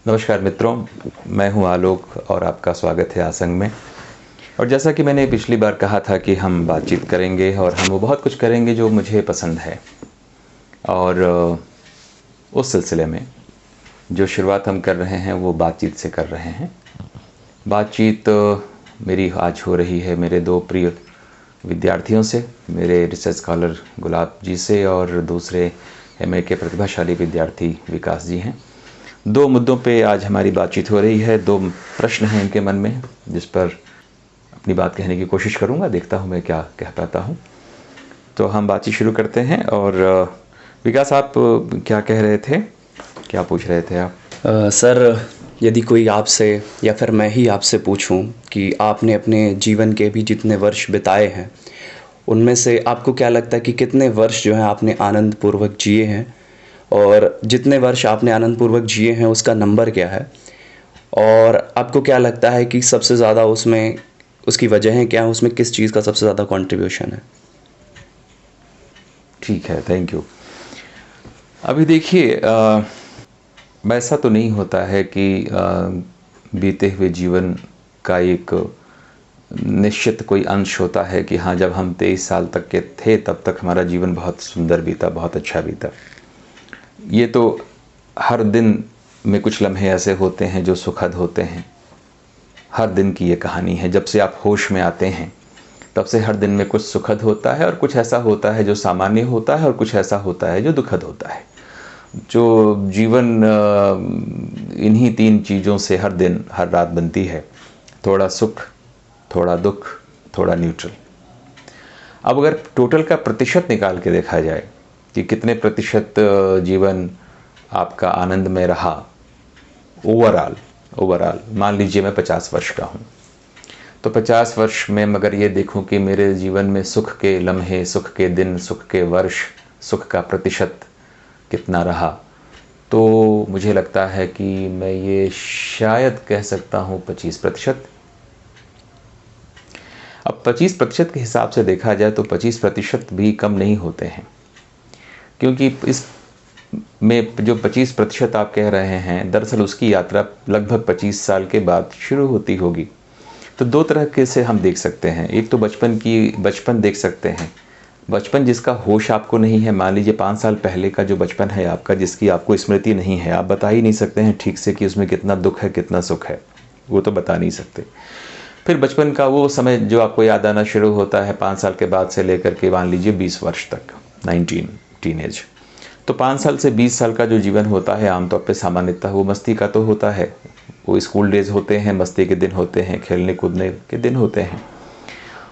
नमस्कार मित्रों, मैं हूं आलोक और आपका स्वागत है आसंग में। और जैसा कि मैंने पिछली बार कहा था कि हम बातचीत करेंगे और हम वो बहुत कुछ करेंगे जो मुझे पसंद है। और उस सिलसिले में जो शुरुआत हम कर रहे हैं वो बातचीत से कर रहे हैं। बातचीत मेरी आज हो रही है मेरे दो प्रिय विद्यार्थियों से, मेरे रिसर्च स्कॉलर गुलाब जी से और दूसरे एमए के प्रतिभाशाली विद्यार्थी विकास जी हैं। दो मुद्दों पे आज हमारी बातचीत हो रही है। दो प्रश्न हैं इनके मन में जिस पर अपनी बात कहने की कोशिश करूंगा, देखता हूं मैं क्या कह पाता हूं। तो हम बातचीत शुरू करते हैं। और विकास, आप क्या कह रहे थे, क्या पूछ रहे थे आप? सर, यदि कोई आपसे या फिर मैं ही आपसे पूछूं कि आपने अपने जीवन के भी जितने वर्ष बिताए हैं उनमें से आपको क्या लगता है कि कितने वर्ष जो हैं आपने आनंदपूर्वक जिए हैं, और जितने वर्ष आपने आनंदपूर्वक जिए हैं उसका नंबर क्या है, और आपको क्या लगता है कि सबसे ज़्यादा उसमें उसकी वजहें क्या हैं, उसमें किस चीज़ का सबसे ज़्यादा कंट्रीब्यूशन है? ठीक है, थैंक यू। अभी देखिए, वैसा तो नहीं होता है कि बीते हुए जीवन का एक निश्चित कोई अंश होता है कि हाँ, जब हम 23 साल तक के थे तब तक हमारा जीवन बहुत सुंदर बीता, बहुत अच्छा बीता। ये तो हर दिन में कुछ लम्हे ऐसे होते हैं जो सुखद होते हैं। हर दिन की ये कहानी है। जब से आप होश में आते हैं तब से हर दिन में कुछ सुखद होता है और कुछ ऐसा होता है जो सामान्य होता है और कुछ ऐसा होता है जो दुखद होता है। जो जीवन इन्हीं तीन चीज़ों से हर दिन हर रात बनती है। थोड़ा सुख, थोड़ा दुख, थोड़ा न्यूट्रल। अब अगर टोटल का प्रतिशत निकाल के देखा जाए कि कितने प्रतिशत जीवन आपका आनंद में रहा, ओवरऑल मान लीजिए मैं 50 वर्ष का हूँ, तो 50 वर्ष में मगर ये देखूं कि मेरे जीवन में सुख के लम्हे, सुख के दिन, सुख के वर्ष, सुख का प्रतिशत कितना रहा, तो मुझे लगता है कि मैं ये शायद कह सकता हूँ 25%। अब 25% के हिसाब से देखा जाए तो 25% भी कम नहीं होते हैं, क्योंकि इस में जो 25% आप कह रहे हैं, दरअसल उसकी यात्रा लगभग 25 साल के बाद शुरू होती होगी। तो दो तरह के से हम देख सकते हैं। एक तो बचपन देख सकते हैं, बचपन जिसका होश आपको नहीं है। मान लीजिए 5 साल पहले का जो बचपन है आपका, जिसकी आपको स्मृति नहीं है, आप बता ही नहीं सकते हैं ठीक से कि उसमें कितना दुख है कितना सुख है, वो तो बता नहीं सकते। फिर बचपन का वो समय जो आपको याद आना शुरू होता है 5 साल के बाद से लेकर के मान लीजिए 20 वर्ष तक, 19 टीनेज। तो 5 साल से 20 साल का जो जीवन होता है आमतौर पे सामान्यतः वो मस्ती का तो होता है। वो स्कूल डेज होते हैं, मस्ती के दिन होते हैं, खेलने कूदने के दिन होते हैं।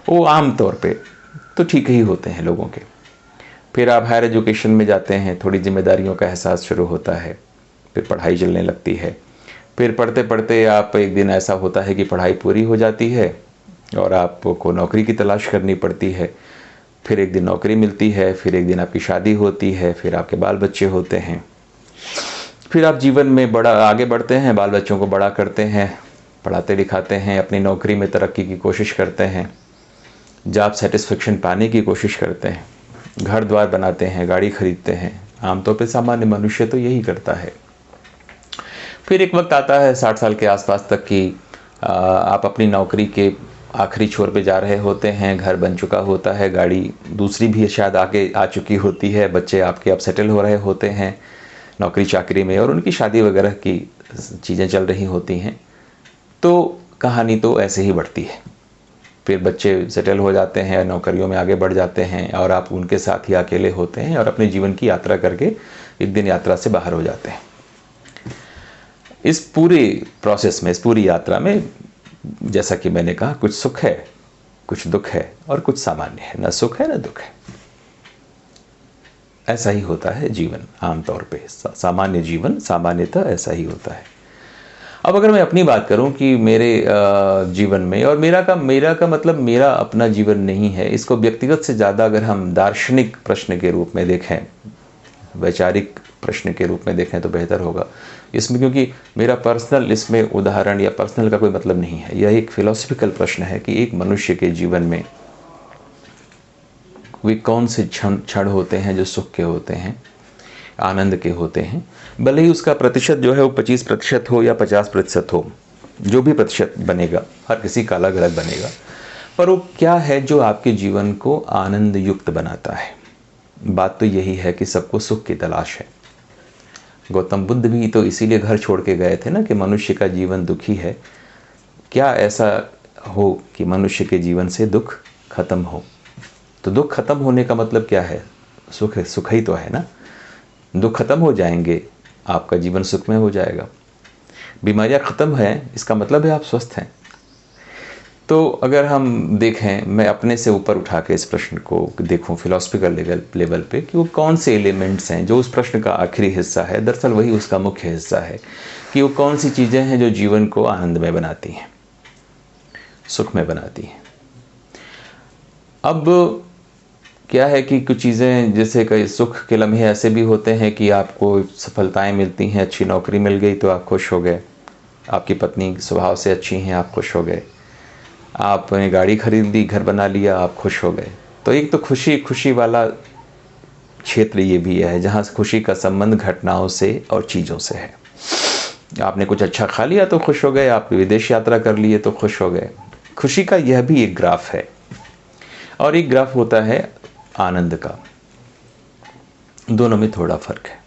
वो आम तौर पे तो ठीक ही होते हैं लोगों के। फिर आप हायर एजुकेशन में जाते हैं, थोड़ी जिम्मेदारियों का एहसास शुरू होता है, फिर पढ़ाई चलने लगती है। फिर पढ़ते पढ़ते आप एक दिन ऐसा होता है कि पढ़ाई पूरी हो जाती है और आपको नौकरी की तलाश करनी पड़ती है। फिर एक दिन नौकरी मिलती है, फिर एक दिन आपकी शादी होती है, फिर आपके बाल बच्चे होते हैं। फिर आप जीवन में बड़ा आगे बढ़ते हैं, बाल बच्चों को बड़ा करते हैं, पढ़ाते लिखाते हैं, अपनी नौकरी में तरक्की की कोशिश करते हैं, जॉब सेटिस्फेक्शन पाने की कोशिश करते हैं, घर द्वार बनाते हैं, गाड़ी खरीदते हैं। आमतौर पे सामान्य मनुष्य तो यही करता है। फिर एक वक्त आता है 60 साल के आसपास तक कि आप अपनी नौकरी के आखिरी छोर पे जा रहे होते हैं, घर बन चुका होता है, गाड़ी दूसरी भी शायद आगे आ चुकी होती है, बच्चे आपके अब सेटल हो रहे होते हैं नौकरी चाकरी में और उनकी शादी वगैरह की चीज़ें चल रही होती हैं। तो कहानी तो ऐसे ही बढ़ती है। फिर बच्चे सेटल हो जाते हैं, नौकरियों में आगे बढ़ जाते हैं और आप उनके साथ ही अकेले होते हैं और अपने जीवन की यात्रा करके एक दिन यात्रा से बाहर हो जाते हैं। इस पूरे प्रोसेस में, इस पूरी यात्रा में, जैसा कि मैंने कहा, कुछ सुख है, कुछ दुख है और कुछ सामान्य है। न सुख है न दुख है। ऐसा ही होता है जीवन आमतौर पे। सामान्य जीवन सामान्यतः ऐसा ही होता है। अब अगर मैं अपनी बात करूं कि मेरे जीवन में, और मेरा का मतलब मेरा अपना जीवन नहीं है, इसको व्यक्तिगत से ज़्यादा अगर हम दार्शनिक प्रश्न के रूप में देखें, वैचारिक प्रश्न के रूप में देखें तो बेहतर होगा इसमें, क्योंकि मेरा पर्सनल इसमें उदाहरण या पर्सनल का कोई मतलब नहीं है। यह एक फिलोसफिकल प्रश्न है कि एक मनुष्य के जीवन में वे कौन से क्षण होते हैं जो सुख के होते हैं, आनंद के होते हैं। भले ही उसका प्रतिशत जो है वो 25% हो या 50% हो, जो भी प्रतिशत बनेगा, हर किसी का अलग अलग बनेगा, पर वो क्या है जो आपके जीवन को आनंद युक्त बनाता है। बात तो यही है कि सबको सुख की तलाश है। गौतम बुद्ध भी तो इसीलिए घर छोड़ के गए थे ना, कि मनुष्य का जीवन दुखी है, क्या ऐसा हो कि मनुष्य के जीवन से दुख खत्म हो। तो दुख खत्म होने का मतलब क्या है? सुख ही तो है ना। दुख खत्म हो जाएंगे, आपका जीवन सुखमय हो जाएगा। बीमारियां खत्म हैं, इसका मतलब है आप स्वस्थ हैं। तो अगर हम देखें, मैं अपने से ऊपर उठा के इस प्रश्न को देखूं फिलोसफिकल लेवल पे, कि वो कौन से एलिमेंट्स हैं जो उस प्रश्न का आखिरी हिस्सा है, दरअसल वही उसका मुख्य हिस्सा है, कि वो कौन सी चीज़ें हैं जो जीवन को आनंदमय बनाती हैं, सुखमय बनाती हैं। अब क्या है कि कुछ चीज़ें, जैसे कई सुख के लम्हे ऐसे भी होते हैं कि आपको सफलताएं मिलती हैं, अच्छी नौकरी मिल गई तो आप खुश हो गए, आपकी पत्नी स्वभाव से अच्छी हैं, आप खुश हो गए, आपने गाड़ी खरीद ली, घर बना लिया, आप खुश हो गए। तो एक तो खुशी वाला क्षेत्र ये भी है, जहाँ खुशी का संबंध घटनाओं से और चीज़ों से है। आपने कुछ अच्छा खा लिया तो खुश हो गए, आप विदेश यात्रा कर लिए तो खुश हो गए। खुशी का यह भी एक ग्राफ है, और एक ग्राफ होता है आनंद का। दोनों में थोड़ा फर्क है।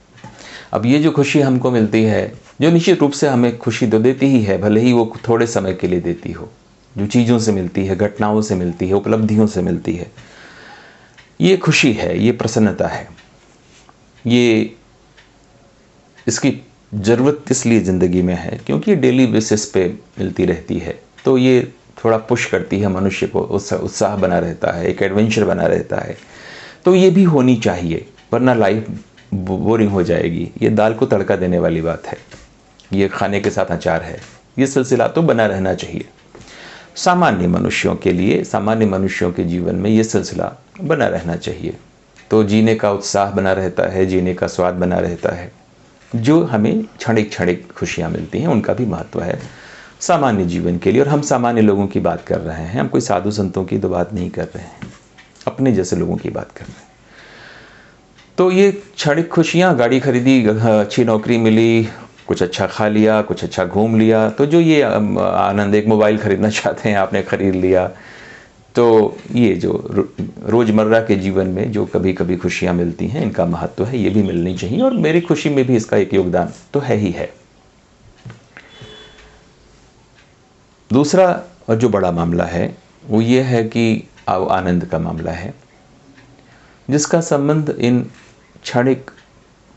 अब ये जो खुशी हमको मिलती है, जो निश्चित रूप से हमें खुशी तो देती ही है, भले ही वो थोड़े समय के लिए देती हो, जो चीज़ों से मिलती है, घटनाओं से मिलती है, उपलब्धियों से मिलती है, ये खुशी है, ये प्रसन्नता है। ये इसकी ज़रूरत इसलिए ज़िंदगी में है क्योंकि ये डेली बेसिस पे मिलती रहती है, तो ये थोड़ा पुश करती है मनुष्य को, उत्साह बना रहता है, एक एडवेंचर बना रहता है। तो ये भी होनी चाहिए, वरना लाइफ बोरिंग हो जाएगी। ये दाल को तड़का देने वाली बात है, ये खाने के साथ अचार है। ये सिलसिला तो बना रहना चाहिए सामान्य मनुष्यों के लिए, सामान्य मनुष्यों के जीवन में ये सिलसिला बना रहना चाहिए। तो जीने का उत्साह बना रहता है, जीने का स्वाद बना रहता है। जो हमें क्षणिक खुशियाँ मिलती हैं, उनका भी महत्व है सामान्य जीवन के लिए। और हम सामान्य लोगों की बात कर रहे हैं, हम कोई साधु संतों की तो बात नहीं कर रहे हैं, अपने जैसे लोगों की बात कर रहे हैं। तो ये क्षणिक खुशियाँ, गाड़ी खरीदी, अच्छी नौकरी मिली, कुछ अच्छा खा लिया, कुछ अच्छा घूम लिया, तो जो ये आनंद, एक मोबाइल खरीदना चाहते हैं, आपने खरीद लिया, तो ये जो रोज़मर्रा के जीवन में जो कभी कभी खुशियाँ मिलती हैं, इनका महत्व है, ये भी मिलनी चाहिए। और मेरी खुशी में भी इसका एक योगदान तो है ही है। दूसरा और जो बड़ा मामला है वो ये है कि आनंद का मामला है, जिसका संबंध इन क्षणिक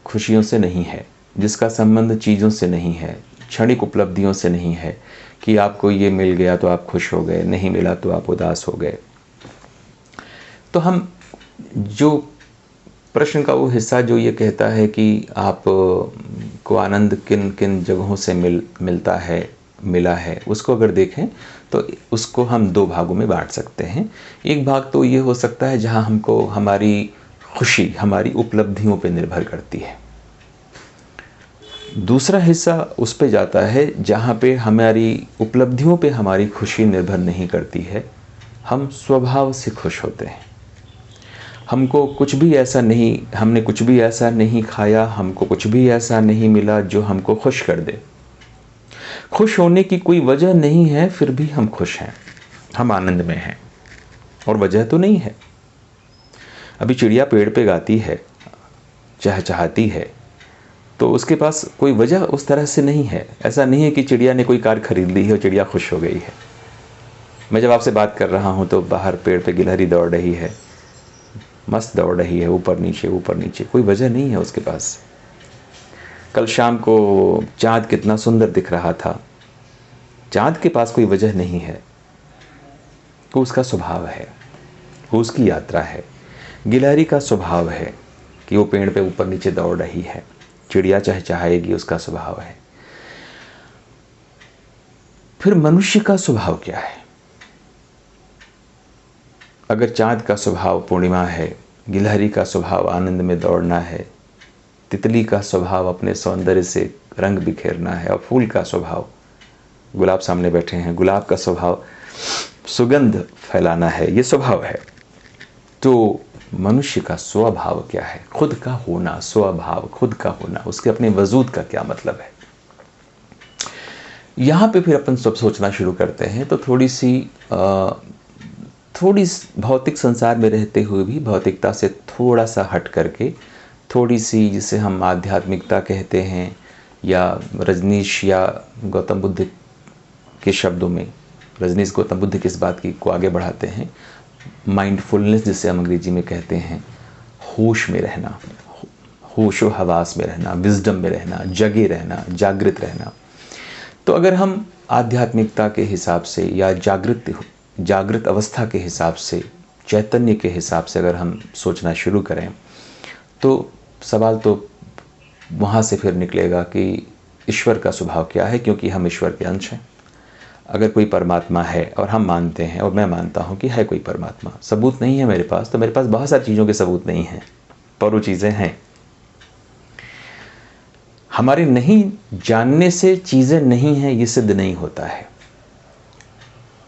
खुशियों से नहीं है, जिसका संबंध चीज़ों से नहीं है, क्षणिक उपलब्धियों से नहीं है कि आपको ये मिल गया तो आप खुश हो गए, नहीं मिला तो आप उदास हो गए। तो हम जो प्रश्न का वो हिस्सा जो ये कहता है कि आप को आनंद किन किन जगहों से मिला है, उसको अगर देखें तो उसको हम दो भागों में बांट सकते हैं। एक भाग तो ये हो सकता है जहाँ हमको हमारी खुशी हमारी उपलब्धियों पे निर्भर करती है। दूसरा हिस्सा उस पे जाता है जहाँ पे हमारी उपलब्धियों पे हमारी खुशी निर्भर नहीं करती है, हम स्वभाव से खुश होते हैं। हमने कुछ भी ऐसा नहीं खाया, हमको कुछ भी ऐसा नहीं मिला जो हमको खुश कर दे। खुश होने की कोई वजह नहीं है, फिर भी हम खुश हैं, हम आनंद में हैं, और वजह तो नहीं है। अभी चिड़िया पेड़ पे गाती है, चहचहाती है, तो उसके पास कोई वजह उस तरह से नहीं है। ऐसा नहीं है कि चिड़िया ने कोई कार खरीद ली है और चिड़िया खुश हो गई है। मैं जब आपसे बात कर रहा हूँ तो बाहर पेड़ पे गिलहरी दौड़ रही है, मस्त दौड़ रही है, ऊपर नीचे, कोई वजह नहीं है उसके पास। कल शाम को चाँद कितना सुंदर दिख रहा था, चाँद के पास कोई वजह नहीं है, वो उसका स्वभाव है, वो उसकी यात्रा है। गिलहरी का स्वभाव है कि वो पेड़ पे ऊपर नीचे दौड़ रही है, चिड़िया चहचहाएगी, उसका स्वभाव है। फिर मनुष्य का स्वभाव क्या है? अगर चाँद का स्वभाव पूर्णिमा है, गिलहरी का स्वभाव आनंद में दौड़ना है, तितली का स्वभाव अपने सौंदर्य से रंग बिखेरना है, और फूल का स्वभाव, गुलाब सामने बैठे हैं, गुलाब का स्वभाव सुगंध फैलाना है, ये स्वभाव है। तो मनुष्य का स्वभाव क्या है, खुद का होना, स्वभाव, खुद का होना, उसके अपने वजूद का क्या मतलब है। यहाँ पे फिर अपन सब सोचना शुरू करते हैं। तो थोड़ी भौतिक संसार में रहते हुए भी भौतिकता से थोड़ा सा हट करके, थोड़ी सी जिसे हम आध्यात्मिकता कहते हैं, या रजनीश या गौतम बुद्ध के शब्दों में, रजनीश गौतम बुद्ध किस बात की को आगे बढ़ाते हैं, माइंडफुलनेस जिसे हम अंग्रेजी में कहते हैं, होश में रहना, होशो हवास में रहना, विजडम में रहना, जगे रहना, जागृत रहना। तो अगर हम आध्यात्मिकता के हिसाब से या जागृत अवस्था के हिसाब से, चैतन्य के हिसाब से अगर हम सोचना शुरू करें, तो सवाल तो वहाँ से फिर निकलेगा कि ईश्वर का स्वभाव क्या है, क्योंकि हम ईश्वर के अंश हैं। अगर कोई परमात्मा है और हम मानते हैं, और मैं मानता हूँ कि है कोई परमात्मा, सबूत नहीं है मेरे पास, तो मेरे पास बहुत सारी चीज़ों के सबूत नहीं हैं, पर वो चीज़ें हैं। हमारे नहीं जानने से चीज़ें नहीं हैं ये सिद्ध नहीं होता है।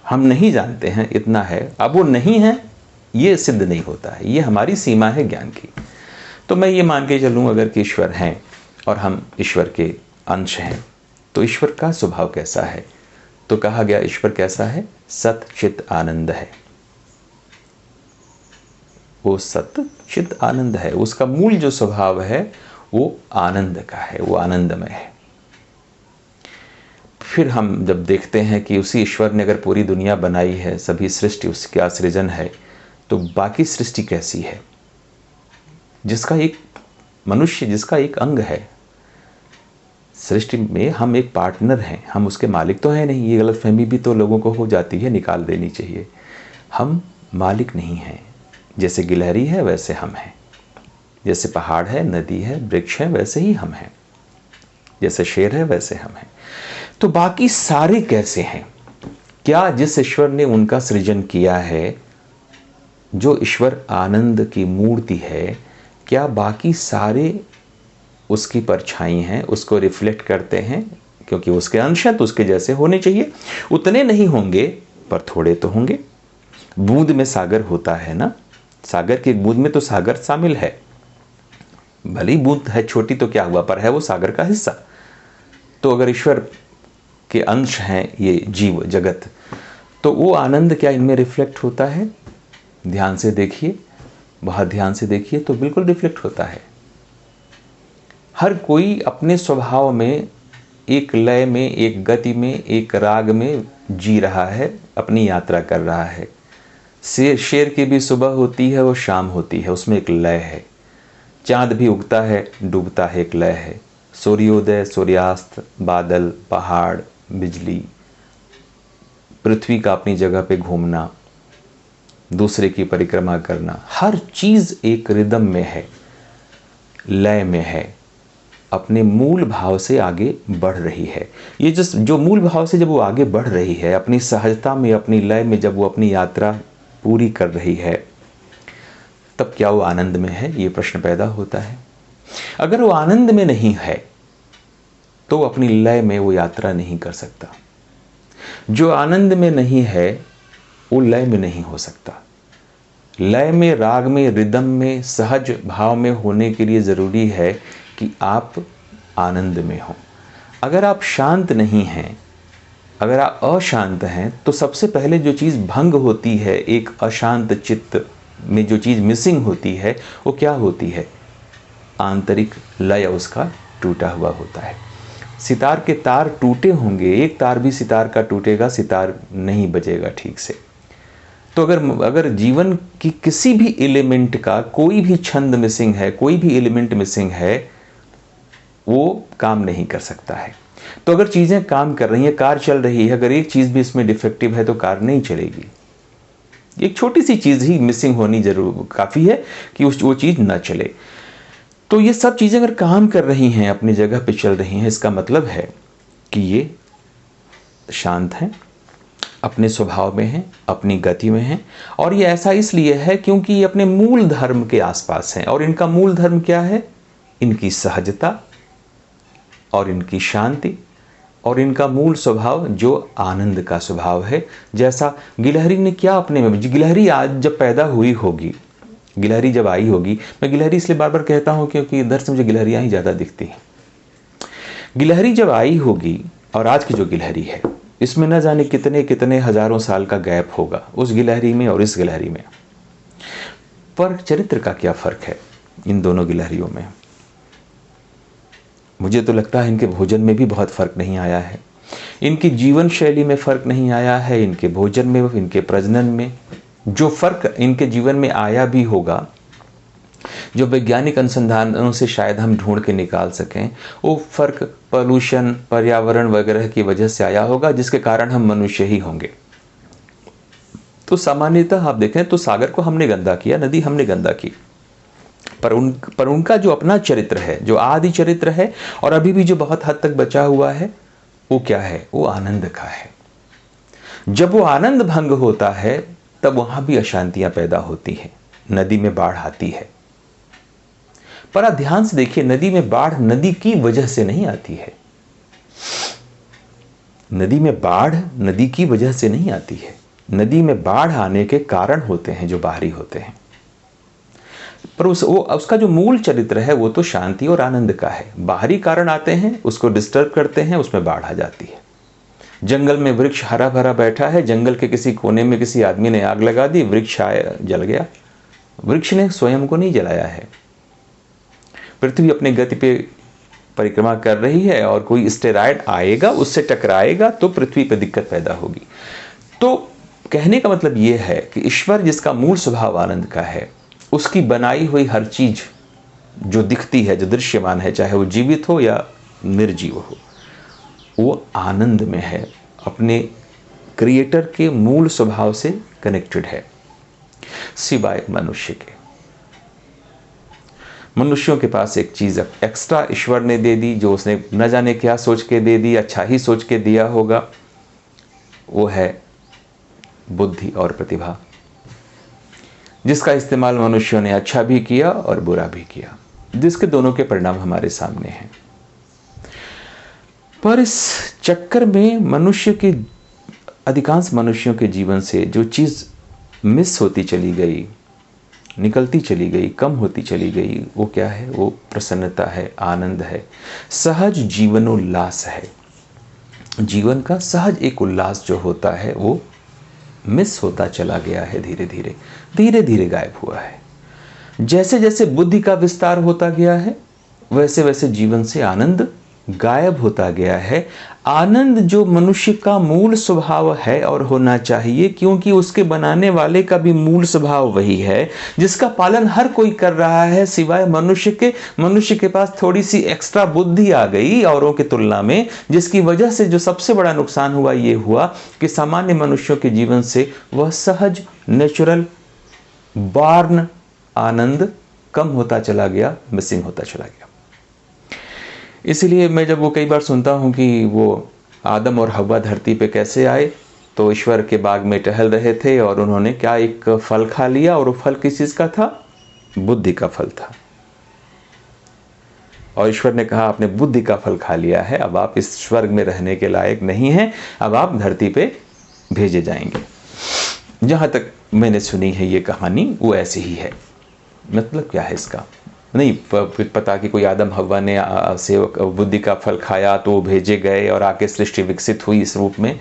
हम नहीं जानते हैं, इतना है, अब वो नहीं है ये सिद्ध नहीं होता है, ये हमारी सीमा है ज्ञान की। तो मैं ये मान के चलूँ अगर कि ईश्वर हैं और हम ईश्वर के अंश हैं, तो ईश्वर का स्वभाव कैसा है। तो कहा गया ईश्वर कैसा है, सत चित आनंद है। वो सत चित आनंद है, उसका मूल जो स्वभाव है वो आनंद का है, वो आनंदमय है। फिर हम जब देखते हैं कि उसी ईश्वर ने अगर पूरी दुनिया बनाई है, सभी सृष्टि उसका सृजन है, तो बाकी सृष्टि कैसी है, जिसका एक मनुष्य, जिसका एक अंग है। सृष्टि में हम एक पार्टनर हैं, हम उसके मालिक तो हैं नहीं। ये गलतफहमी भी तो लोगों को हो जाती है, निकाल देनी चाहिए। हम मालिक नहीं हैं। जैसे गिलहरी है वैसे हम हैं, जैसे पहाड़ है, नदी है, वृक्ष है, वैसे ही हम हैं, जैसे शेर है वैसे हम हैं। तो बाकी सारे कैसे हैं? क्या जिस ईश्वर ने उनका सृजन किया है, जो ईश्वर आनंद की मूर्ति है, क्या बाकी सारे उसकी परछाई हैं, उसको रिफ्लेक्ट करते हैं? क्योंकि उसके अंश हैं तो उसके जैसे होने चाहिए। उतने नहीं होंगे पर थोड़े तो होंगे। बूंद में सागर होता है ना, सागर की बूंद में तो सागर शामिल है, भले ही बूंद है छोटी तो क्या हुआ, पर है वो सागर का हिस्सा। तो अगर ईश्वर के अंश हैं ये जीव जगत, तो वो आनंद क्या इनमें रिफ्लेक्ट होता है? ध्यान से देखिए, बहुत ध्यान से देखिए, तो बिल्कुल रिफ्लेक्ट होता है। हर कोई अपने स्वभाव में एक लय में, एक गति में, एक राग में जी रहा है, अपनी यात्रा कर रहा है। शेर की भी सुबह होती है, वो शाम होती है, उसमें एक लय है। चांद भी उगता है, डूबता है, एक लय है। सूर्योदय, सूर्यास्त, बादल, पहाड़, बिजली, पृथ्वी का अपनी जगह पे घूमना, दूसरे की परिक्रमा करना, हर चीज़ एक रिदम में है, लय में है, अपने मूल भाव से आगे बढ़ रही है। ये जो मूल भाव से जब वो आगे बढ़ रही है, अपनी सहजता में, अपनी लय में जब वो अपनी यात्रा पूरी कर रही है, तब क्या वो आनंद में है? ये प्रश्न पैदा होता है। अगर वो आनंद में नहीं है तो अपनी लय में वो यात्रा नहीं कर सकता। जो आनंद में नहीं है वो लय में नहीं हो सकता। लय में, राग में, रिदम में, सहज भाव में होने के लिए ज़रूरी है कि आप आनंद में हो। अगर आप शांत नहीं हैं, अगर आप अशांत हैं, तो सबसे पहले जो चीज़ भंग होती है, एक अशांत चित्त में जो चीज़ मिसिंग होती है, वो क्या होती है? आंतरिक लय उसका टूटा हुआ होता है। सितार के तार टूटे होंगे, एक तार भी सितार का टूटेगा, सितार नहीं बजेगा ठीक से। तो अगर जीवन की किसी भी एलिमेंट का कोई भी छंद मिसिंग है, कोई भी एलिमेंट मिसिंग है, वो काम नहीं कर सकता है। तो अगर चीज़ें काम कर रही हैं, कार चल रही है, अगर एक चीज़ भी इसमें डिफेक्टिव है तो कार नहीं चलेगी। एक छोटी सी चीज़ ही मिसिंग होनी जरूर काफ़ी है कि वो चीज़ ना चले। तो ये सब चीज़ें अगर काम कर रही हैं, अपनी जगह पे चल रही हैं, इसका मतलब है कि ये शांत हैं, अपने स्वभाव में हैं, अपनी गति में हैं। और ये ऐसा इसलिए है क्योंकि ये अपने मूल धर्म के आसपास हैं। और इनका मूल धर्म क्या है? इनकी सहजता और इनकी शांति और इनका मूल स्वभाव जो आनंद का स्वभाव है। जैसा गिलहरी ने क्या अपने में, गिलहरी आज जब पैदा हुई होगी, गिलहरी जब आई होगी, मैं गिलहरी इसलिए बार बार कहता हूँ क्योंकि इधर से मुझे गिलहरियाँ ही ज़्यादा दिखती हैं। गिलहरी जब आई होगी और आज की जो गिलहरी है, इसमें न जाने कितने कितने हजारों साल का गैप होगा उस गिलहरी में और इस गिलहरी में। पर चरित्र का क्या फर्क है इन दोनों गिलहरियों में? मुझे तो लगता है इनके भोजन में भी बहुत फर्क नहीं आया है, इनकी जीवन शैली में फर्क नहीं आया है, इनके भोजन में, इनके प्रजनन में। जो फर्क इनके जीवन में आया भी होगा, जो वैज्ञानिक अनुसंधानों से शायद हम ढूंढ के निकाल सकें, वो फर्क पॉल्यूशन, पर्यावरण वगैरह की वजह से आया होगा, जिसके कारण हम मनुष्य ही होंगे। तो सामान्यतः आप देखें तो सागर को हमने गंदा किया, नदी हमने गंदा की, पर उनका जो अपना चरित्र है, जो आदि चरित्र है और अभी भी जो बहुत हद तक बचा हुआ है, वो क्या है? वो आनंद का है। जब वो आनंद भंग होता है तब वहां भी अशांतियां पैदा होती हैं, नदी में बाढ़ आती है। पर आप ध्यान से देखिए, नदी में बाढ़ नदी की वजह से नहीं आती है। नदी में बाढ़ नदी की वजह से नहीं आती है। नदी में बाढ़ आने के कारण होते हैं जो बाहरी होते हैं, पर उसका जो मूल चरित्र है वो तो शांति और आनंद का है। बाहरी कारण आते हैं, उसको डिस्टर्ब करते हैं, उसमें बाढ़ आ जाती है। जंगल में वृक्ष हरा भरा बैठा है, जंगल के किसी कोने में किसी आदमी ने आग लगा दी, वृक्ष आया, जल गया। वृक्ष ने स्वयं को नहीं जलाया है। पृथ्वी अपने गति पे परिक्रमा कर रही है और कोई एस्टेरॉयड आएगा, उससे टकराएगा तो पृथ्वी पर दिक्कत पैदा होगी। तो कहने का मतलब यह है कि ईश्वर जिसका मूल स्वभाव आनंद का है, उसकी बनाई हुई हर चीज जो दिखती है, जो दृश्यमान है, चाहे वो जीवित हो या निर्जीव हो, वो आनंद में है, अपने क्रिएटर के मूल स्वभाव से कनेक्टेड है, सिवाय मनुष्य के। मनुष्यों के पास एक चीज एक्स्ट्रा ईश्वर ने दे दी, जो उसने न जाने क्या सोच के दे दी, अच्छा ही सोच के दिया होगा, वो है बुद्धि और प्रतिभा, जिसका इस्तेमाल मनुष्यों ने अच्छा भी किया और बुरा भी किया, जिसके दोनों के परिणाम हमारे सामने हैं। पर इस चक्कर में मनुष्य के, अधिकांश मनुष्यों के जीवन से जो चीज मिस होती चली गई, निकलती चली गई, कम होती चली गई, वो क्या है? वो प्रसन्नता है, आनंद है, सहज जीवनोल्लास है। जीवन का सहज एक उल्लास जो होता है वो मिस होता चला गया है, धीरे धीरे धीरे धीरे गायब हुआ है। जैसे जैसे बुद्धि का विस्तार होता गया है, वैसे वैसे जीवन से आनंद गायब होता गया है। आनंद जो मनुष्य का मूल स्वभाव है और होना चाहिए, क्योंकि उसके बनाने वाले का भी मूल स्वभाव वही है, जिसका पालन हर कोई कर रहा है सिवाय मनुष्य के। मनुष्य के पास थोड़ी सी एक्स्ट्रा बुद्धि आ गई औरों की तुलना में, जिसकी वजह से जो सबसे बड़ा नुकसान हुआ ये हुआ कि सामान्य मनुष्यों के जीवन से वह सहज, नेचुरल, बॉर्न आनंद कम होता चला गया, मिसिंग होता चला गया। इसलिए मैं जब वो कई बार सुनता हूँ कि वो आदम और हव्वा धरती पे कैसे आए, तो ईश्वर के बाग में टहल रहे थे और उन्होंने क्या एक फल खा लिया, और वो फल किस चीज़ का था? बुद्धि का फल था। और ईश्वर ने कहा आपने बुद्धि का फल खा लिया है, अब आप इस स्वर्ग में रहने के लायक नहीं हैं, अब आप धरती पे भेजे जाएंगे। जहाँ तक मैंने सुनी है ये कहानी वो ऐसी ही है। मतलब क्या है इसका नहीं पता कि कोई आदम हव्वा ने से बुद्धि का फल खाया तो वो भेजे गए और आके सृष्टि विकसित हुई इस रूप में,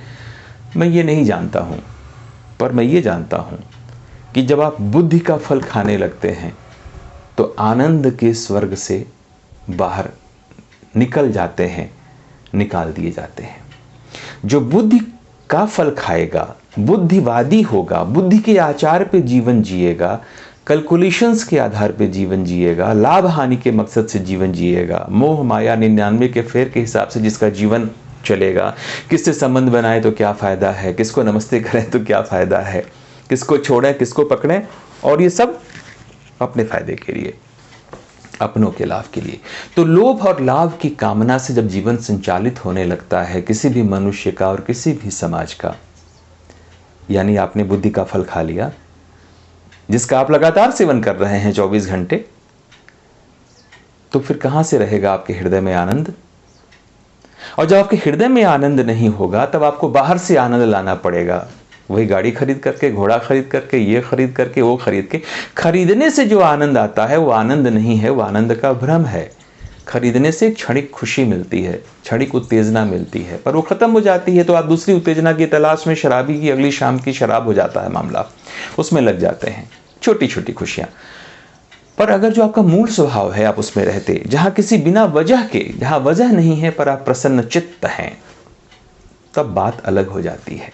मैं ये नहीं जानता हूँ। पर मैं ये जानता हूँ कि जब आप बुद्धि का फल खाने लगते हैं तो आनंद के स्वर्ग से बाहर निकल जाते हैं, निकाल दिए जाते हैं। जो बुद्धि का फल खाएगा, बुद्धिवादी होगा, बुद्धि के आचार पे जीवन जिएगा, कैलकुलेशंस के आधार पे जीवन जिएगा, लाभ हानि के मकसद से जीवन जिएगा, मोह माया 99 के फेर के हिसाब से जिसका जीवन चलेगा, किससे संबंध बनाए तो क्या फ़ायदा है, किसको नमस्ते करें तो क्या फ़ायदा है, किसको छोड़ें किसको पकड़ें, और ये सब अपने फ़ायदे के लिए, अपनों के लाभ के लिए। तो लोभ और लाभ की कामना से जब जीवन संचालित होने लगता है किसी भी मनुष्य का और किसी भी समाज का, यानी आपने बुद्धि का फल खा लिया जिसका आप लगातार सेवन कर रहे हैं 24 घंटे, तो फिर कहां से रहेगा आपके हृदय में आनंद? और जब आपके हृदय में आनंद नहीं होगा तब आपको बाहर से आनंद लाना पड़ेगा। वही गाड़ी खरीद करके, घोड़ा खरीद करके, ये खरीद करके, वो खरीद के। खरीदने से जो आनंद आता है वो आनंद नहीं है, वो आनंद का भ्रम है। खरीदने से क्षणिक खुशी मिलती है, क्षणिक उत्तेजना मिलती है, पर वो खत्म हो जाती है, तो आप दूसरी उत्तेजना की तलाश में शराबी की अगली शाम की शराब हो जाता है मामला, उसमें लग जाते हैं, छोटी छोटी खुशियां। पर अगर जो आपका मूल स्वभाव है आप उसमें रहते, जहां किसी बिना वजह के, जहां वजह नहीं है पर आप प्रसन्न चित्त हैं, तब बात अलग हो जाती है।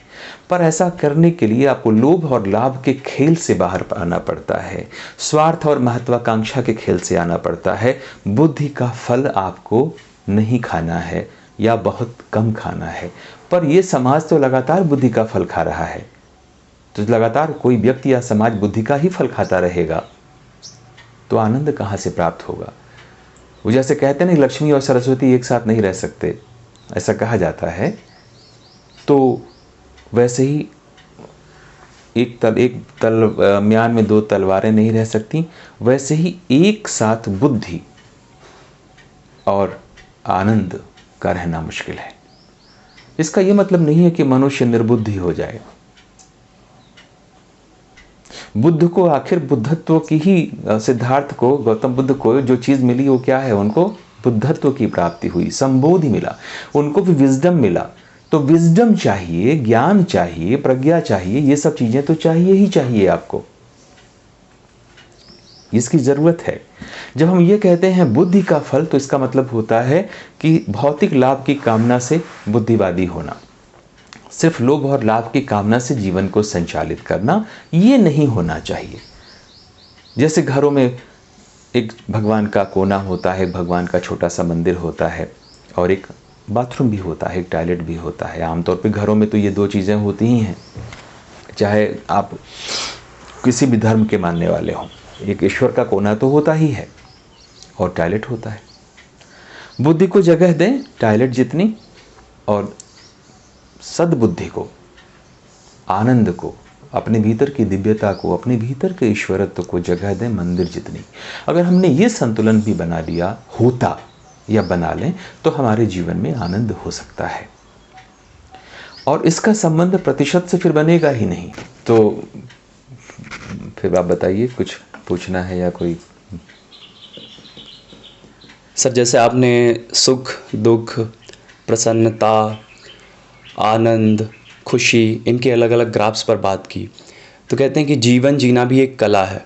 पर ऐसा करने के लिए आपको लोभ और लाभ के खेल से बाहर आना पड़ता है, स्वार्थ और महत्वाकांक्षा के खेल से आना पड़ता है। बुद्धि का फल आपको नहीं खाना है या बहुत कम खाना है। पर यह समाज तो लगातार बुद्धि का फल खा रहा है, तो लगातार कोई व्यक्ति या समाज बुद्धि का ही फल खाता रहेगा तो आनंद कहाँ से प्राप्त होगा। वो जैसे कहते हैं ना, लक्ष्मी और सरस्वती एक साथ नहीं रह सकते, ऐसा कहा जाता है। तो वैसे ही म्यान में दो तलवारें नहीं रह सकती, वैसे ही एक साथ बुद्धि और आनंद का रहना मुश्किल है। इसका यह मतलब नहीं है कि मनुष्य निर्बुद्धि हो जाए। बुद्ध को आखिर बुद्धत्व की ही, सिद्धार्थ को, गौतम बुद्ध को जो चीज मिली वो क्या है, उनको बुद्धत्व की प्राप्ति हुई, संबोधि मिला, उनको भी विजडम मिला। तो विजडम चाहिए, ज्ञान चाहिए, प्रज्ञा चाहिए, ये सब चीजें तो चाहिए ही चाहिए आपको, इसकी जरूरत है। जब हम ये कहते हैं बुद्धि का फल, तो इसका मतलब होता है कि भौतिक लाभ की कामना से बुद्धिवादी होना, सिर्फ लोभ और लाभ की कामना से जीवन को संचालित करना, ये नहीं होना चाहिए। जैसे घरों में एक भगवान का कोना होता है, भगवान का छोटा सा मंदिर होता है, और एक बाथरूम भी होता है, एक टॉयलेट भी होता है। आमतौर पे घरों में तो ये दो चीज़ें होती ही हैं, चाहे आप किसी भी धर्म के मानने वाले हों। एक ईश्वर का कोना तो होता ही है और टॉयलेट होता है। बुद्धि को जगह दें टॉयलेट जितनी, और सद्बुद्धि को, आनंद को, अपने भीतर की दिव्यता को, अपने भीतर के ईश्वरत्व को जगह दें मंदिर जितनी। अगर हमने ये संतुलन भी बना लिया होता या बना लें, तो हमारे जीवन में आनंद हो सकता है। और इसका संबंध प्रतिशत से फिर बनेगा ही नहीं। तो फिर आप बताइए, कुछ पूछना है या कोई? सर, जैसे आपने सुख, दुख, प्रसन्नता, आनंद, खुशी, इनके अलग अलग ग्राफ्स पर बात की, तो कहते हैं कि जीवन जीना भी एक कला है,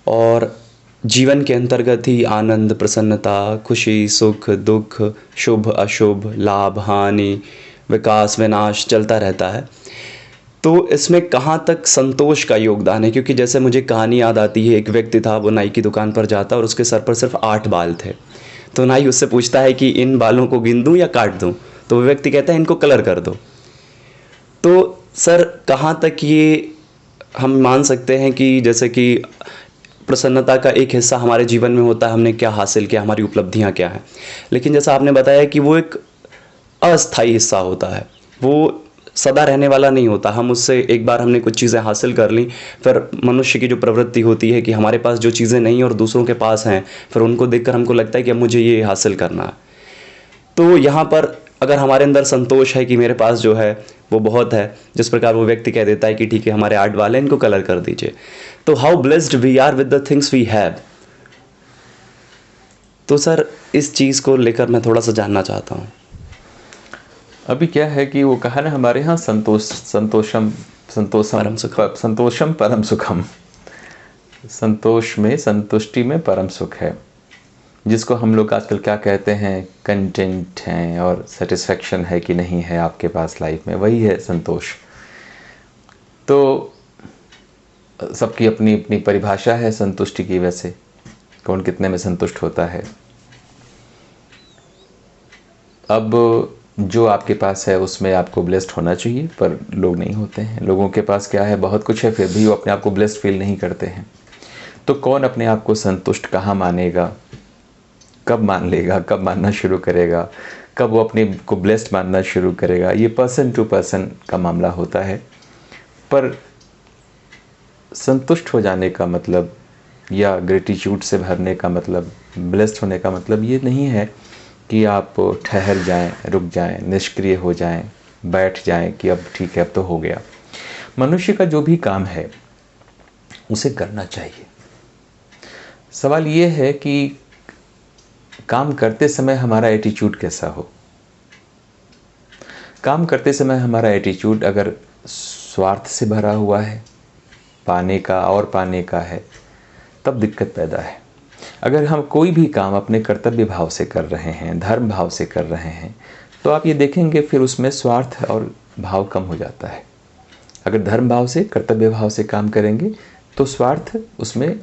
और जीवन के अंतर्गत ही आनंद, प्रसन्नता, खुशी, सुख, दुख, शुभ अशुभ, लाभ हानि, विकास विनाश चलता रहता है। तो इसमें कहाँ तक संतोष का योगदान है? क्योंकि जैसे मुझे कहानी याद आती है, एक व्यक्ति था, वो नाई की दुकान पर जाता और उसके सर पर सिर्फ 8 बाल थे। तो नाई उससे पूछता है कि इन बालों को गिन दूँ या काट दूँ? तो वो व्यक्ति कहता है इनको कलर कर दो। तो सर, कहाँ तक ये हम मान सकते हैं कि जैसे कि प्रसन्नता का एक हिस्सा हमारे जीवन में होता है, हमने क्या हासिल किया, हमारी उपलब्धियां क्या हैं, लेकिन जैसा आपने बताया कि वो एक अस्थायी हिस्सा होता है, वो सदा रहने वाला नहीं होता। हम उससे एक बार हमने कुछ चीज़ें हासिल कर ली, फिर मनुष्य की जो प्रवृत्ति होती है कि हमारे पास जो चीज़ें नहीं और दूसरों के पास हैं, फिर उनको देखकर हमको लगता है कि अब मुझे ये हासिल करना है। तो यहाँ पर अगर हमारे अंदर संतोष है कि मेरे पास जो है वो बहुत है, जिस प्रकार वो व्यक्ति कह देता है कि ठीक है हमारे 8 बाल हैं, इनको कलर कर दीजिए, तो how blessed we are with the things we have. तो सर, इस चीज़ को लेकर मैं थोड़ा सा जानना चाहता हूँ। अभी क्या है कि वो कहा ना हमारे यहाँ, संतोषम परम सुखम, संतोष में, संतुष्टि में परम सुख है, जिसको हम लोग आजकल क्या कहते हैं, कंटेंट हैं और सेटिस्फैक्शन है कि नहीं है आपके पास लाइफ में, वही है संतोष। तो सबकी अपनी अपनी परिभाषा है संतुष्टि की, वैसे कौन कितने में संतुष्ट होता है। अब जो आपके पास है उसमें आपको ब्लेस्ड होना चाहिए, पर लोग नहीं होते हैं। लोगों के पास क्या है, बहुत कुछ है, फिर भी वो अपने आप को ब्लेस्ड फील नहीं करते हैं। तो कौन अपने आप को संतुष्ट कहाँ मानेगा, कब मान लेगा, कब मानना शुरू करेगा, कब वो अपने को ब्लेस्ड मानना शुरू करेगा, ये पर्सन टू पर्सन का मामला होता है। पर संतुष्ट हो जाने का मतलब, या ग्रेटिट्यूड से भरने का मतलब, ब्लेस्ड होने का मतलब ये नहीं है कि आप ठहर जाएं, रुक जाएं, निष्क्रिय हो जाएं, बैठ जाएं कि अब ठीक है अब तो हो गया। मनुष्य का जो भी काम है उसे करना चाहिए। सवाल ये है कि काम करते समय हमारा एटीट्यूड कैसा हो। काम करते समय हमारा एटीट्यूड अगर स्वार्थ से भरा हुआ है, पाने का और पाने का है, तब दिक्कत पैदा है। अगर हम कोई भी काम अपने कर्तव्य भाव से कर रहे हैं, धर्म भाव से कर रहे हैं, तो आप ये देखेंगे फिर उसमें स्वार्थ और भाव कम हो जाता है। अगर धर्म भाव से, कर्तव्य भाव से काम करेंगे तो स्वार्थ उसमें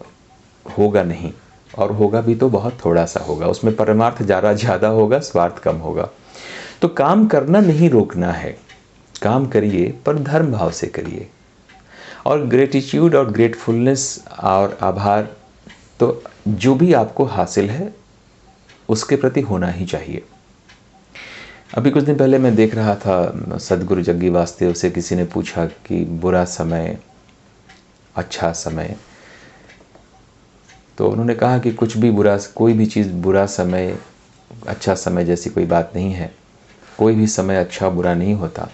होगा नहीं, और होगा भी तो बहुत थोड़ा सा होगा। उसमें परमार्थ ज़्यादा होगा, स्वार्थ कम होगा। तो काम करना नहीं रोकना है, काम करिए पर धर्म भाव से करिए। और ग्रेटिट्यूड और ग्रेटफुलनेस और आभार तो जो भी आपको हासिल है उसके प्रति होना ही चाहिए। अभी कुछ दिन पहले मैं देख रहा था, सदगुरु जग्गी वासुदेव से किसी ने पूछा कि बुरा समय, अच्छा समय, तो उन्होंने कहा कि कुछ भी बुरा, कोई भी चीज़ बुरा समय अच्छा समय जैसी कोई बात नहीं है। कोई भी समय अच्छा बुरा नहीं होता।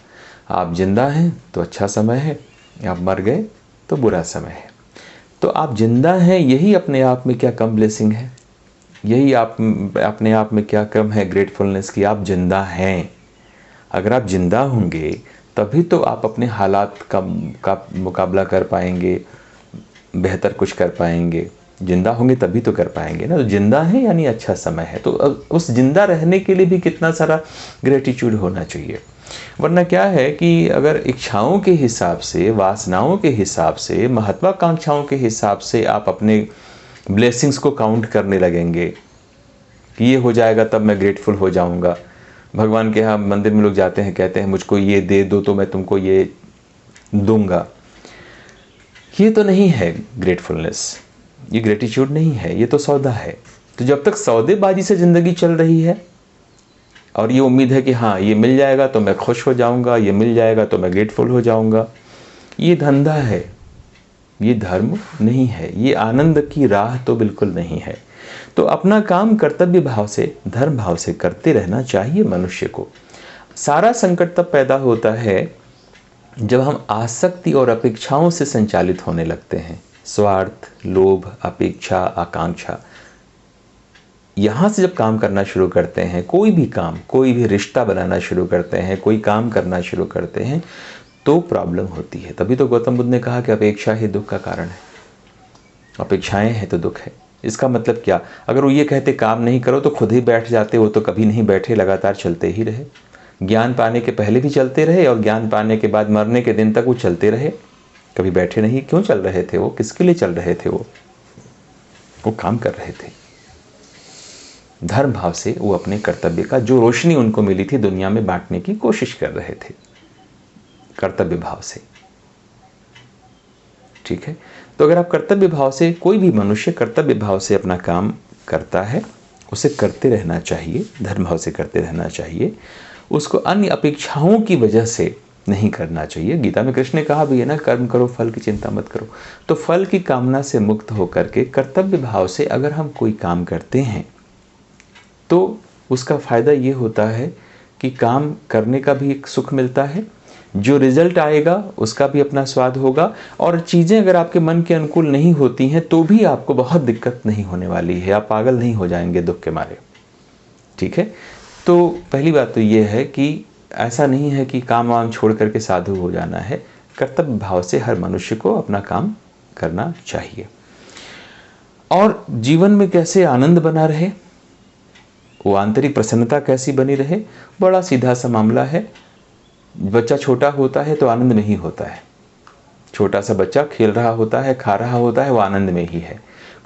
आप जिंदा हैं तो अच्छा समय है, आप मर गए तो बुरा समय है। तो आप जिंदा हैं, यही अपने आप में क्या कम ब्लेसिंग है, यही आप अपने आप में क्या कम है ग्रेटफुलनेस की आप जिंदा हैं। अगर आप जिंदा होंगे तभी तो आप अपने हालात का मुकाबला कर पाएंगे, बेहतर कुछ कर पाएंगे। जिंदा होंगे तभी तो कर पाएंगे ना। तो जिंदा है यानी अच्छा समय है। तो उस जिंदा रहने के लिए भी कितना सारा ग्रेटिट्यूड होना चाहिए। वरना क्या है कि अगर इच्छाओं के हिसाब से, वासनाओं के हिसाब से, महत्वाकांक्षाओं के हिसाब से आप अपने ब्लेसिंग्स को काउंट करने लगेंगे कि ये हो जाएगा तब मैं ग्रेटफुल हो जाऊंगा। भगवान के यहाँ मंदिर में लोग जाते हैं, कहते हैं मुझको ये दे दो तो मैं तुमको ये दूंगा। ये तो नहीं है ग्रेटफुलनेस, ये ग्रेटिट्यूड नहीं है, ये तो सौदा है। तो जब तक सौदेबाजी से ज़िंदगी चल रही है और ये उम्मीद है कि हाँ ये मिल जाएगा तो मैं खुश हो जाऊंगा, ये मिल जाएगा तो मैं ग्रेटफुल हो जाऊंगा, ये धंधा है, ये धर्म नहीं है, ये आनंद की राह तो बिल्कुल नहीं है। तो अपना काम कर्तव्य भाव से, धर्म भाव से करते रहना चाहिए मनुष्य को। सारा संकट तब पैदा होता है जब हम आसक्ति और अपेक्षाओं से संचालित होने लगते हैं। स्वार्थ, लोभ, अपेक्षा, आकांक्षा, यहाँ से जब काम करना शुरू करते हैं, कोई भी काम, कोई भी रिश्ता बनाना शुरू करते हैं, कोई काम करना शुरू करते हैं, तो प्रॉब्लम होती है। तभी तो गौतम बुद्ध ने कहा कि अपेक्षा ही दुख का कारण है। अपेक्षाएं हैं तो दुख है। इसका मतलब क्या? अगर वो ये कहते काम नहीं करो तो खुद ही बैठ जाते, वो तो कभी नहीं बैठे, लगातार चलते ही रहे। ज्ञान पाने के पहले भी चलते रहे और ज्ञान पाने के बाद मरने के दिन तक वो चलते रहे, कभी बैठे नहीं। क्यों चल रहे थे वो? किसके लिए चल रहे थे? वो काम कर रहे थे। धर्म भाव से वो अपने कर्तव्य का जो रोशनी उनको मिली थी दुनिया में बांटने की कोशिश कर रहे थे, कर्तव्य भाव से। ठीक है। तो अगर आप कर्तव्य भाव से, कोई भी मनुष्य कर्तव्य भाव से अपना काम करता है, उसे करते रहना चाहिए, धर्म भाव से करते रहना चाहिए। उसको अन्य अपेक्षाओं की वजह से नहीं करना चाहिए। गीता में कृष्ण ने कहा भी है ना, कर्म करो फल की चिंता मत करो। तो फल की कामना से मुक्त होकर के कर्तव्य भाव से अगर हम कोई काम करते हैं तो उसका फ़ायदा ये होता है कि काम करने का भी एक सुख मिलता है, जो रिजल्ट आएगा उसका भी अपना स्वाद होगा, और चीज़ें अगर आपके मन के अनुकूल नहीं होती हैं तो भी आपको बहुत दिक्कत नहीं होने वाली है, आप पागल नहीं हो जाएंगे दुख के मारे। ठीक है। तो पहली बात तो ये है कि ऐसा नहीं है कि काम वाम छोड़ करके साधु हो जाना है। कर्तव्य भाव से हर मनुष्य को अपना काम करना चाहिए। और जीवन में कैसे आनंद बना रहे, वो आंतरिक प्रसन्नता कैसी बनी रहे, बड़ा सीधा सा मामला है। बच्चा छोटा होता है तो आनंद में ही होता है। छोटा सा बच्चा खेल रहा होता है, खा रहा होता है, वो आनंद में ही है।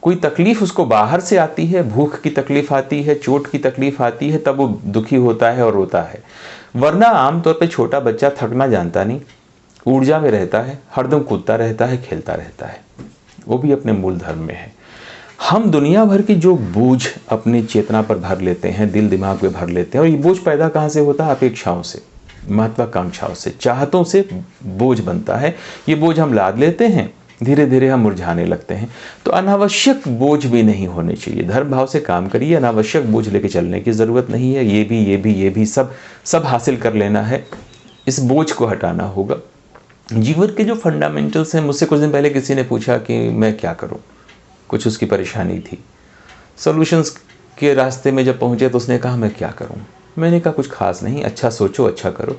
कोई तकलीफ उसको बाहर से आती है, भूख की तकलीफ आती है, चोट की तकलीफ आती है, तब वो दुखी होता है और रोता है। वरना आमतौर पे छोटा बच्चा थकना जानता नहीं, ऊर्जा में रहता है, हरदम कूदता रहता है, खेलता रहता है, वो भी अपने मूल धर्म में है। हम दुनिया भर की जो बोझ अपनी चेतना पर भर लेते हैं, दिल दिमाग पे भर लेते हैं, और ये बोझ पैदा कहाँ से होता है? अपेक्षाओं से, महत्वाकांक्षाओं से, चाहतों से बोझ बनता है। ये बोझ हम लाद लेते हैं, धीरे धीरे हम मुरझाने लगते हैं। तो अनावश्यक बोझ भी नहीं होने चाहिए। धर्म भाव से काम करिए, अनावश्यक बोझ लेके चलने की ज़रूरत नहीं है। ये भी सब हासिल कर लेना है, इस बोझ को हटाना होगा। जीवन के जो फंडामेंटल्स हैं, मुझसे कुछ दिन पहले किसी ने पूछा कि मैं क्या करूं, कुछ उसकी परेशानी थी। सॉल्यूशंस के रास्ते में जब पहुंचे तो उसने कहा मैं क्या करूं। मैंने कहा कुछ खास नहीं, अच्छा सोचो, अच्छा करो।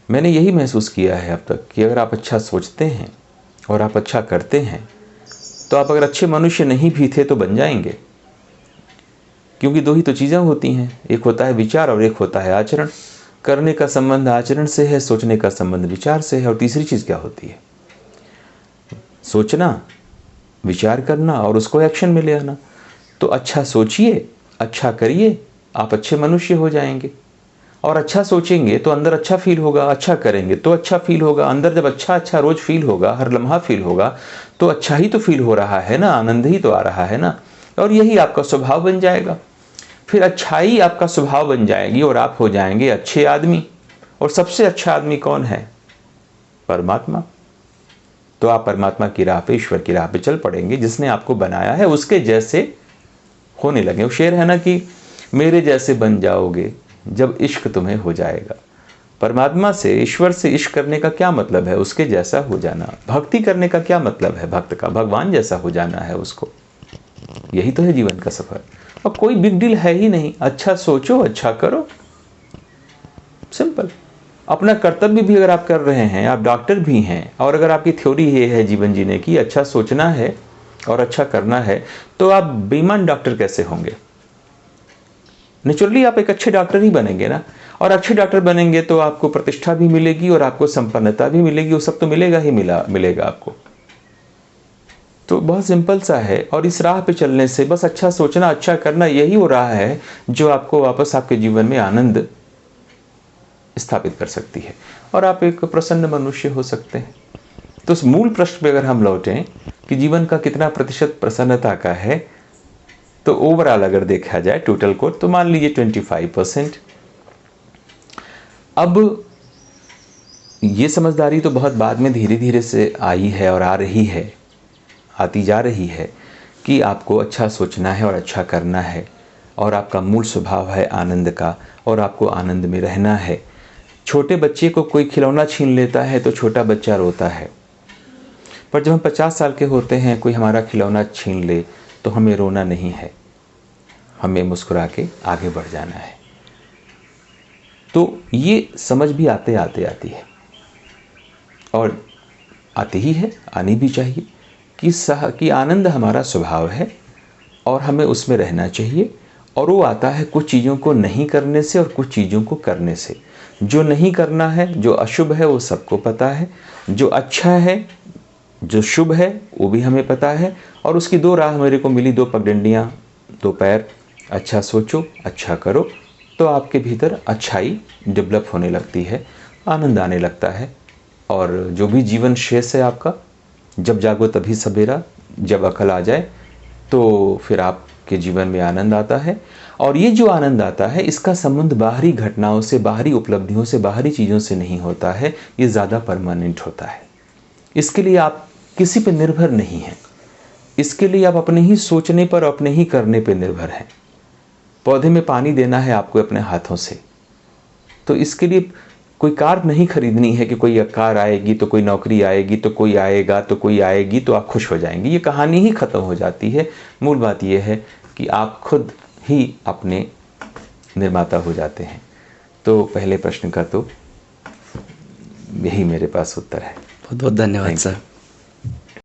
मैंने यही महसूस किया है अब तक कि अगर आप अच्छा सोचते हैं और आप अच्छा करते हैं तो आप अगर अच्छे मनुष्य नहीं भी थे तो बन जाएंगे। क्योंकि दो ही तो चीज़ें होती हैं, एक होता है विचार और एक होता है आचरण। करने का संबंध आचरण से है, सोचने का संबंध विचार से है। और तीसरी चीज़ क्या होती है? सोचना, विचार करना और उसको एक्शन में ले आना। तो अच्छा सोचिए, अच्छा करिए, आप अच्छे मनुष्य हो जाएंगे। और अच्छा सोचेंगे तो अंदर अच्छा फील होगा, अच्छा करेंगे तो अच्छा फील होगा। अंदर जब अच्छा अच्छा रोज फील होगा, हर लम्हा फील होगा, तो अच्छा ही तो फील हो रहा है ना, आनंद ही तो आ रहा है ना। और यही आपका स्वभाव बन जाएगा। फिर अच्छाई आपका स्वभाव बन जाएगी और आप हो जाएंगे अच्छे आदमी। और सबसे अच्छा आदमी कौन है? परमात्मा। तो आप परमात्मा की राह पे, ईश्वर की राह पे चल पड़ेंगे। जिसने आपको बनाया है उसके जैसे होने लगे। वो शेर है ना कि मेरे जैसे बन जाओगे जब इश्क तुम्हें हो जाएगा। परमात्मा से, ईश्वर से इश्क करने का क्या मतलब है? उसके जैसा हो जाना। भक्ति करने का क्या मतलब है? भक्त का भगवान जैसा हो जाना है उसको। यही तो है जीवन का सफर। और कोई बिग डील है ही नहीं। अच्छा सोचो, अच्छा करो, सिंपल। अपना कर्तव्य भी अगर आप कर रहे हैं, आप डॉक्टर भी हैं, और अगर आपकी थ्योरी ये है जीवन जीने की, अच्छा सोचना है और अच्छा करना है, तो आप बेईमान डॉक्टर कैसे होंगे? नेचुरली आप एक अच्छे डॉक्टर ही बनेंगे ना। और अच्छे डॉक्टर बनेंगे तो आपको प्रतिष्ठा भी मिलेगी और आपको संपन्नता भी मिलेगी। वो सब तो मिलेगा ही मिलेगा आपको। तो बहुत सिंपल सा है। और इस राह पे चलने से बस अच्छा सोचना, अच्छा करना, यही वो राह है जो आपको वापस आपके जीवन में आनंद स्थापित कर सकती है और आप एक प्रसन्न मनुष्य हो सकते हैं। तो उस मूल प्रश्न पे अगर हम लौटें कि जीवन का कितना प्रतिशत प्रसन्नता का है, तो ओवरऑल अगर देखा जाए टोटल को, तो मान लीजिए 25%। अब ये समझदारी तो बहुत बाद में धीरे धीरे से आई है और आ रही है, आती जा रही है कि आपको अच्छा सोचना है और अच्छा करना है। और आपका मूल स्वभाव है आनंद का और आपको आनंद में रहना है। छोटे बच्चे को कोई खिलौना छीन लेता है तो छोटा बच्चा रोता है, पर जब हम 50 साल के होते हैं, कोई हमारा खिलौना छीन ले तो हमें रोना नहीं है, हमें मुस्कुरा के आगे बढ़ जाना है। तो ये समझ भी आते आते आती है और आती ही है, आनी भी चाहिए कि आनंद हमारा स्वभाव है और हमें उसमें रहना चाहिए। और वो आता है कुछ चीज़ों को नहीं करने से और कुछ चीज़ों को करने से। जो नहीं करना है, जो अशुभ है, वो सबको पता है। जो अच्छा है, जो शुभ है, वो भी हमें पता है। और उसकी दो राह मेरे को मिली, दो पगडंडियाँ, दो पैर। अच्छा सोचो, अच्छा करो, तो आपके भीतर अच्छाई डेवलप होने लगती है, आनंद आने लगता है। और जो भी जीवन शेष है आपका, जब जागो तभी सवेरा, जब अकल आ जाए तो फिर आपके जीवन में आनंद आता है। और ये जो आनंद आता है, इसका संबंध बाहरी घटनाओं से, बाहरी उपलब्धियों से, बाहरी चीज़ों से नहीं होता है। ये ज़्यादा परमानेंट होता है। इसके लिए आप किसी पे निर्भर नहीं हैं। इसके लिए आप अपने ही सोचने पर, अपने ही करने पे निर्भर हैं। पौधे में पानी देना है आपको अपने हाथों से, तो इसके लिए कोई कार नहीं खरीदनी है कि कोई कार आएगी तो कोई नौकरी आएगी, तो कोई आएगा तो कोई आएगी तो आप खुश हो जाएंगे। ये कहानी ही ख़त्म हो जाती है। मूल बात यह है कि आप खुद ही अपने निर्माता हो जाते हैं। तो पहले प्रश्न का तो यही मेरे पास उत्तर है। बहुत बहुत धन्यवाद सर।